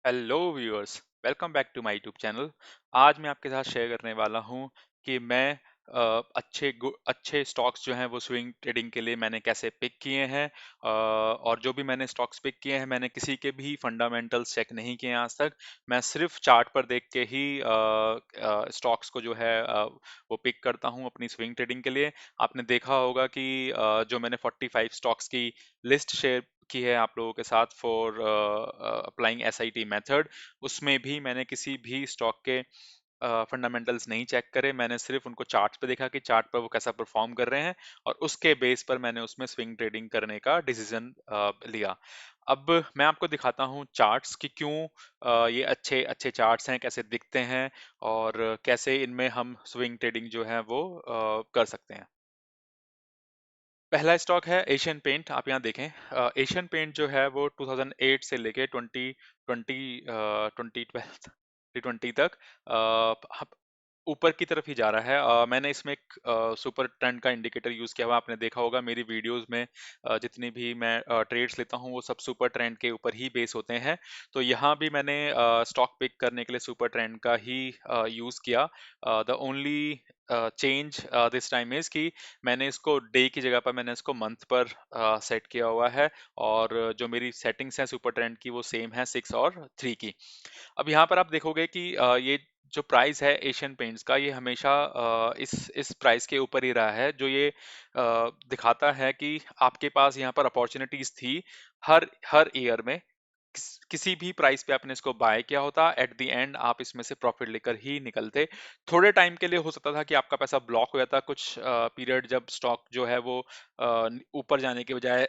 Hello viewers, welcome back to my YouTube channel. आज मैं आपके साथ शेयर करने वाला हूं कि मैं अच्छे स्टॉक्स जो हैं वो स्विंग ट्रेडिंग के लिए मैंने कैसे पिक किए हैं। और जो भी मैंने स्टॉक्स पिक किए हैं मैंने किसी के भी फंडामेंटल्स चेक नहीं किए हैं आज तक। मैं सिर्फ चार्ट पर देख के ही स्टॉक्स को जो है वो पिक करता हूं अपनी स्विंग ट्रेडिंग के लिए। आपने देखा होगा कि जो मैंने 45 स्टॉक्स की लिस्ट शेयर की है आप लोगों के साथ फॉर अप्लाइंग एसआईटी मेथड, उसमें भी मैंने किसी भी स्टॉक के फंडामेंटल्स नहीं चेक करे। मैंने सिर्फ उनको चार्ट पे देखा कि चार्ट पर वो कैसा परफॉर्म कर रहे हैं और उसके बेस पर मैंने उसमें स्विंग ट्रेडिंग करने का डिसीजन लिया। अब मैं आपको दिखाता हूँ चार्ट्स कि क्यों ये अच्छे अच्छे चार्ट्स हैं, कैसे दिखते हैं और कैसे इनमें हम स्विंग ट्रेडिंग जो है वो कर सकते हैं। पहला स्टॉक है एशियन पेंट। आप यहाँ देखें, एशियन पेंट जो है वो 2008 से लेके 2012 2020 तक ऊपर की तरफ ही जा रहा है। मैंने इसमें एक सुपर ट्रेंड का इंडिकेटर यूज किया हुआ, आपने देखा होगा मेरी वीडियोस में। जितनी भी मैं ट्रेड्स लेता हूँ वो सब सुपर ट्रेंड के ऊपर ही बेस होते हैं। तो यहाँ भी मैंने स्टॉक पिक करने के लिए सुपर ट्रेंड का ही यूज किया। The only change this time is कि मैंने इसको डे की जगह पर मैंने इसको मंथ पर सेट किया हुआ है। और जो मेरी सेटिंग्स हैं सुपर ट्रेंड की वो सेम है 6 और 3 की। अब यहाँ पर आप देखोगे कि ये जो प्राइस है एशियन पेंट्स का, ये हमेशा इस प्राइस के ऊपर ही रहा है। जो ये दिखाता है कि आपके पास यहाँ पर अपॉर्चुनिटीज थी हर हर ईयर में। किसी भी प्राइस पे आपने इसको बाय किया होता, एट द एंड आप इसमें से प्रॉफिट लेकर ही निकलते। थोड़े टाइम के लिए हो सकता था कि आपका पैसा ब्लॉक हो जाता कुछ पीरियड, जब स्टॉक जो है वो ऊपर जाने के बजाय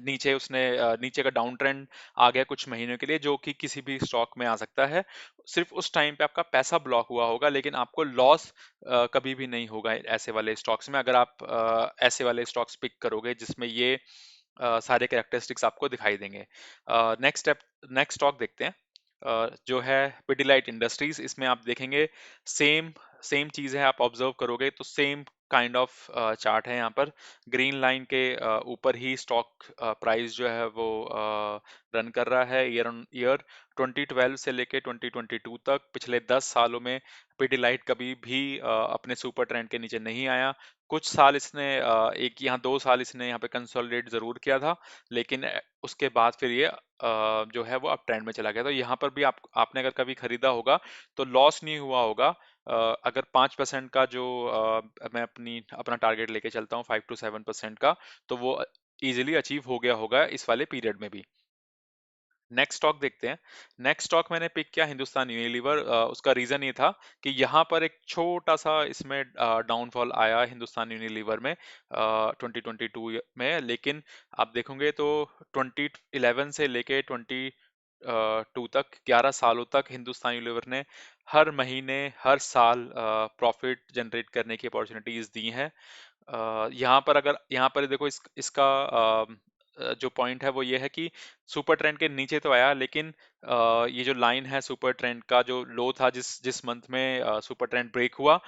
नीचे उसने नीचे का डाउन ट्रेंड आ गया कुछ महीनों के लिए, जो कि किसी भी स्टॉक में आ सकता है। सिर्फ उस टाइम पे आपका पैसा ब्लॉक हुआ होगा, लेकिन आपको लॉस कभी भी नहीं होगा ऐसे वाले स्टॉक्स में, अगर आप ऐसे वाले स्टॉक्स पिक करोगे जिसमें ये सारे कैरेक्टरिस्टिक्स आपको दिखाई देंगे। नेक्स्ट स्टॉक देखते हैं, जो है पिडिलाइट इंडस्ट्रीज। इसमें आप देखेंगे सेम सेम चीज है। आप ऑब्जर्व करोगे तो सेम काइंड ऑफ चार्ट है। यहाँ पर ग्रीन लाइन के ऊपर ही स्टॉक प्राइस जो है वो रन कर रहा है ईयर ऑन ईयर। 2012 से लेके 2022 तक पिछले 10 सालों में पिडिलाइट कभी भी अपने सुपर ट्रेंड के नीचे नहीं आया। कुछ साल इसने एक यहाँ 2 साल इसने यहाँ पे कंसोलिडेट जरूर किया था, लेकिन उसके बाद फिर ये जो है वो अप ट्रेंड में चला गया। तो यहाँ पर भी आपने अगर कभी खरीदा होगा तो लॉस नहीं हुआ होगा। अगर 5% का जो मैं अपना टारगेट लेके चलता हूँ 5 to 7% का, तो वो इजीली अचीव हो गया होगा इस वाले पीरियड में भी। नेक्स्ट स्टॉक देखते हैं। नेक्स्ट स्टॉक मैंने पिक किया हिंदुस्तान यूनिलीवर। उसका रीजन ये था कि यहाँ पर एक छोटा सा इसमें डाउनफॉल आया हिंदुस्तान यूनिलीवर में 2022 में, लेकिन आप देखोगे तो 2011 से लेके 2022 तक 11 सालों तक हिंदुस्तान यूनिलीवर ने हर महीने हर साल प्रॉफिट जनरेट करने की अपॉर्चुनिटीज दी हैं। यहाँ पर अगर यहाँ पर देखो इसका जो पॉइंट है वो ये है कि सुपर ट्रेंड के नीचे तो आया, लेकिन ये जो लाइन है सुपर ट्रेंड का जो लो था, जिस जिस मंथ में सुपर ट्रेंड ब्रेक हुआ,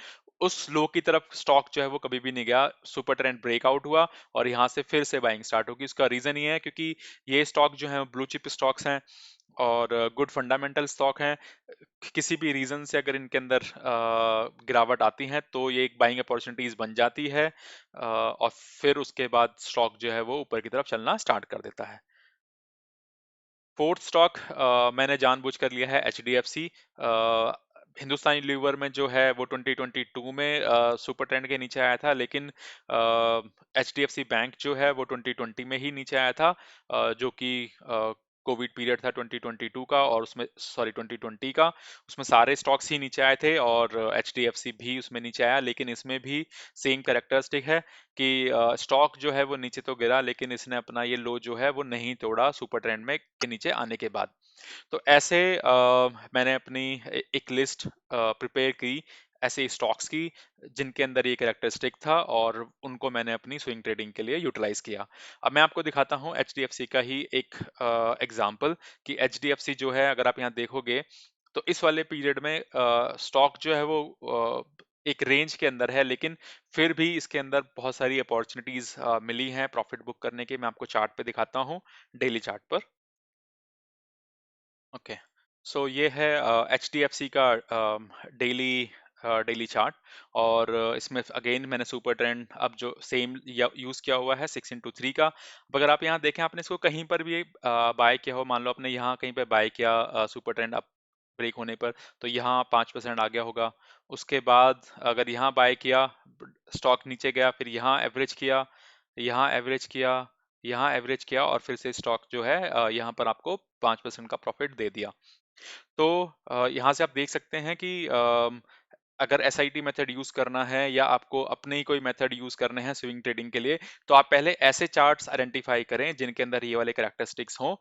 उस लो की तरफ स्टॉक जो है वो कभी भी नहीं गया। सुपर ट्रेंड ब्रेकआउट हुआ और यहाँ से फिर से बाइंग स्टार्ट होगी। इसका रीजन ये है क्योंकि ये स्टॉक जो है ब्लू चिप स्टॉक्स हैं और गुड फंडामेंटल स्टॉक हैं। किसी भी रीजन से अगर इनके अंदर गिरावट आती है तो ये एक बाइंग अपॉर्चुनिटीज बन जाती है, और फिर उसके बाद स्टॉक जो है वो ऊपर की तरफ चलना स्टार्ट कर देता है। फोर्थ स्टॉक मैंने जानबूझकर लिया है एच डी एफ सी। हिंदुस्तानी लीवर में जो है वो 2022 में सुपर ट्रेंड के नीचे आया था, लेकिन H D F C bank जो है वो 2020 में ही नीचे आया था, जो कि कोविड पीरियड था 2022 का, और उसमें सॉरी 2020 का। उसमें सारे स्टॉक्स ही नीचे आए थे और एच डी एफ सी भी उसमें नीचे आया, लेकिन इसमें भी सेम कैरेक्टरिस्टिक है कि स्टॉक जो है वो नीचे तो गिरा, लेकिन इसने अपना ये लो जो है वो नहीं तोड़ा सुपर ट्रेंड में के नीचे आने के बाद। तो ऐसे मैंने अपनी एक लिस्ट प्रिपेयर की ऐसे स्टॉक्स की जिनके अंदर ये कैरेक्टरिस्टिक था, और उनको मैंने अपनी स्विंग ट्रेडिंग के लिए यूटिलाइज किया। अब मैं आपको दिखाता हूँ एच डी एफ सी का ही एक एग्जाम्पल कि एच डी एफ सी जो है, अगर आप यहाँ देखोगे तो इस वाले पीरियड में स्टॉक जो है वो एक रेंज के अंदर है, लेकिन फिर भी इसके अंदर बहुत सारी अपॉर्चुनिटीज मिली हैं प्रॉफिट बुक करने की। मैं आपको चार्ट पे दिखाता हूँ, डेली चार्ट पर। ओके, सो ये है एच डी एफ सी का डेली डेली चार्ट। और इसमें अगेन मैंने सुपर ट्रेंड अब जो सेम यूज किया हुआ है 6x3 का। अब अगर आप यहाँ देखें, आपने इसको कहीं पर भी बाय किया हो, मान लो आपने यहाँ कहीं पर बाय किया सुपर ट्रेंड अब ब्रेक होने पर, तो यहाँ 5% आ गया होगा। उसके बाद अगर यहाँ बाय किया, स्टॉक नीचे गया, फिर यहाँ एवरेज किया, यहाँ एवरेज किया, यहाँ एवरेज किया, और फिर से स्टॉक जो है यहाँ पर आपको 5% का प्रॉफिट दे दिया। तो यहाँ से आप देख सकते हैं कि अगर एसआईटी मेथड यूज करना है या आपको अपने ही कोई मेथड यूज करने हैं स्विंग ट्रेडिंग के लिए, तो आप पहले ऐसे चार्ट्स आइडेंटिफाई करें जिनके अंदर ये वाले कैरेक्टरिस्टिक्स हों।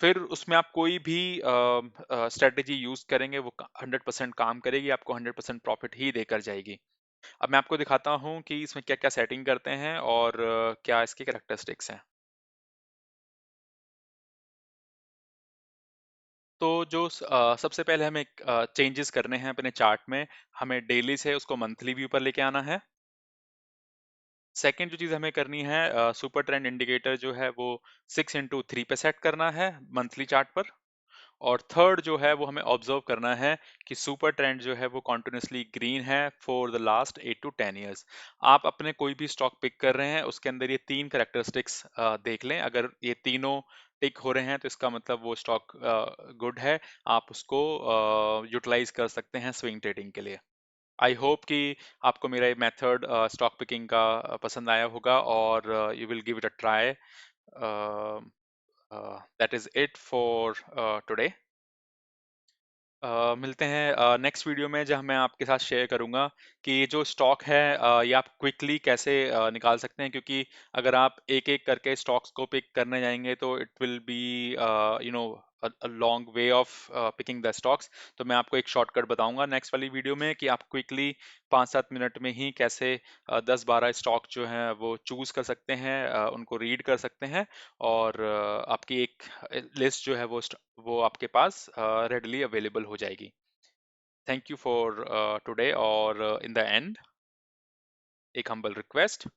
फिर उसमें आप कोई भी स्ट्रेटेजी यूज करेंगे वो 100% काम करेगी, आपको 100% प्रॉफिट ही देकर जाएगी। अब मैं आपको दिखाता हूँ कि इसमें क्या क्या सेटिंग करते हैं और क्या इसके कैरेक्टरिस्टिक्स हैं। तो जो सबसे पहले हमें चेंजेस करने हैं अपने चार्ट में, हमें डेली से उसको मंथली व्यू पर लेके आना है। सेकंड जो चीज़ हमें करनी है, सुपर ट्रेंड इंडिकेटर जो है वो 6x3 पे सेट करना है मंथली चार्ट पर। और थर्ड जो है वो हमें ऑब्जर्व करना है कि सुपर ट्रेंड जो है वो कॉन्टिन्यूसली ग्रीन है for the last 8 to 10 years. आप अपने कोई भी स्टॉक पिक कर रहे हैं, उसके अंदर ये तीन करेक्टरिस्टिक्स देख लें। अगर ये तीनों टिक हो रहे हैं तो इसका मतलब वो स्टॉक गुड है, आप उसको यूटिलाइज कर सकते हैं स्विंग ट्रेडिंग के लिए। आई होप कि आपको मेरा ये मेथड स्टॉक पिकिंग का पसंद आया होगा और you will give it a try. That is it for today. मिलते हैं नेक्स्ट वीडियो में, जहाँ मैं आपके साथ शेयर करूंगा कि ये जो स्टॉक है ये आप क्विकली कैसे निकाल सकते हैं। क्योंकि अगर आप एक एक करके स्टॉक्स को पिक करने जाएंगे तो it will be you know long way of picking the stocks. तो मैं आपको एक शॉर्टकट बताऊंगा नेक्स्ट वाली वीडियो में कि आप क्विकली 5-7 मिनट में ही कैसे 10-12 स्टॉक जो हैं वो चूज कर सकते हैं, उनको रीड कर सकते हैं, और आपकी एक लिस्ट जो है वो आपके पास रेडली अवेलेबल हो जाएगी। Thank you for today. और इन द एंड एक हम्बल रिक्वेस्ट,